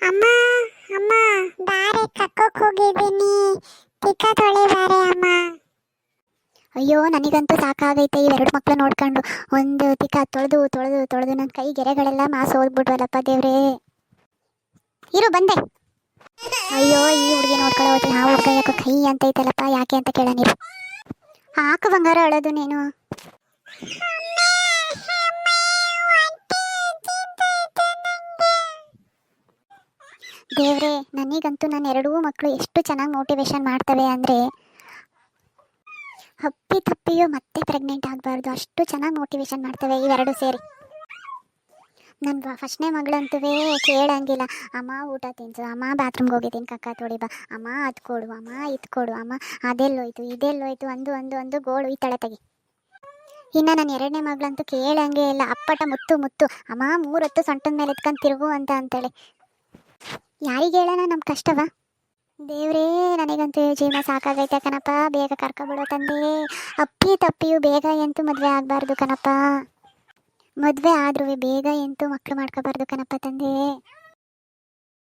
ಅಮ್ಮ ಅಮ್ಮ ಬಾರೆ ಕಕ್ಕೋಕ್ ಹೋಗಿದ್ದೀನಿ. ತಿಕ್ಕ ತೊಳೆ ಬಾರೆ ಅಮ್ಮ. ಅಯ್ಯೋ ನನಗಂತೂ ಸಾಕಾಗೈತೆ ಇವೆರಡು ಮಕ್ಳು ನೋಡ್ಕೊಂಡು. ಒಂದು ತಿಕ್ಕ ತೊಳೆದು ತೊಳೆದು ತೊಳೆದು ನನ್ನ ಕೈ ಗೆರೆಗಳೆಲ್ಲ ಮಾಸು ಹೋಗ್ಬಿಟ್ವಲ್ಲಪ್ಪ ದೇವ್ರೇ. ಇರು ಬಂದೆ. ಅಯ್ಯೋ ಈ ಹುಡುಗಿ ನೋಡ್ಕೊಳ್ಳೋ ಹೋದ್ರೆ ಆ ಹುಡುಗ ಯಾಕೋ ಕೈ ಅಂತ ಐತಲ್ಲಪ್ಪ, ಯಾಕೆ ಅಂತ ಕೇಳ ನೀವು. ಹಾಕು ಬಂಗಾರ ಅಳೋದು ನೀನು. ದೇವ್ರೆ, ನನಗಂತೂ ನನ್ನ ಎರಡೂ ಮಕ್ಕಳು ಎಷ್ಟು ಚೆನ್ನಾಗಿ ಮೋಟಿವೇಶನ್ ಮಾಡ್ತವೆ ಅಂದರೆ, ಹಪ್ಪಿ ತಪ್ಪಿಯೋ ಮತ್ತೆ ಪ್ರೆಗ್ನೆಂಟ್ ಆಗಬಾರ್ದು, ಅಷ್ಟು ಚೆನ್ನಾಗಿ ಮೋಟಿವೇಶನ್ ಮಾಡ್ತವೆ ಇವೆರಡು ಸೇರಿ. ನನ್ನ ಫಸ್ಟ್ನೇ ಮಗಳಂತೂ ಕೇಳಂಗಿಲ್ಲ. ಅಮ್ಮ ಊಟ ತಿನ್ಸು, ಅಮ್ಮ ಬಾತ್ರೂಮ್ಗೆ ಹೋಗಿದ್ದೀನಿ ಕಕ್ಕ ತೊಳಿ ಬಾ, ಅಮ್ಮ ಅದು ಕೊಡು, ಅಮ್ಮ ಇದು ಕೊಡು, ಅಮ್ಮ ಅದೆಲ್ಲೋಯ್ತು ಇದೆಲ್ಲೋಯ್ತು ಅಂದು ಒಂದು ಒಂದು ಗೋಳು ಈ ತಳೆ ತೆಗಿ. ಇನ್ನು ನನ್ನ ಎರಡನೇ ಮಗಳಂತೂ ಕೇಳಂಗೆ ಇಲ್ಲ. ಅಪ್ಪಟ ಮುತ್ತು ಮುತ್ತು, ಅಮ್ಮ 3 ಹೊತ್ತು ಸೊಂಟದ ಮೇಲೆ ಎತ್ಕೊಂಡು ತಿರುಗು ಅಂತ ಅಂತೇಳಿ. ಯಾರಿಗೆ ಹೇಳೋಣ ನಮ್ಮ ಕಷ್ಟವ? ದೇವ್ರೇ, ನನಗಂತೂ ಜೀವನ ಸಾಕಾಗೈತೆ ಕಣಪ್ಪ. ಬೇಗ ಕರ್ಕೊಬಿಡೋ ತಂದೆ. ಅಪ್ಪಿ ತಪ್ಪಿಯು ಬೇಗ ಎಂತೂ ಮದುವೆ ಆಗಬಾರ್ದು ಕಣಪ್ಪ. ಮದುವೆ ಆದ್ರೂ ಬೇಗ ಎಂತೂ ಮಕ್ಕಳು ಮಾಡ್ಕೋಬಾರ್ದು ಕಣಪ್ಪ ತಂದೆ.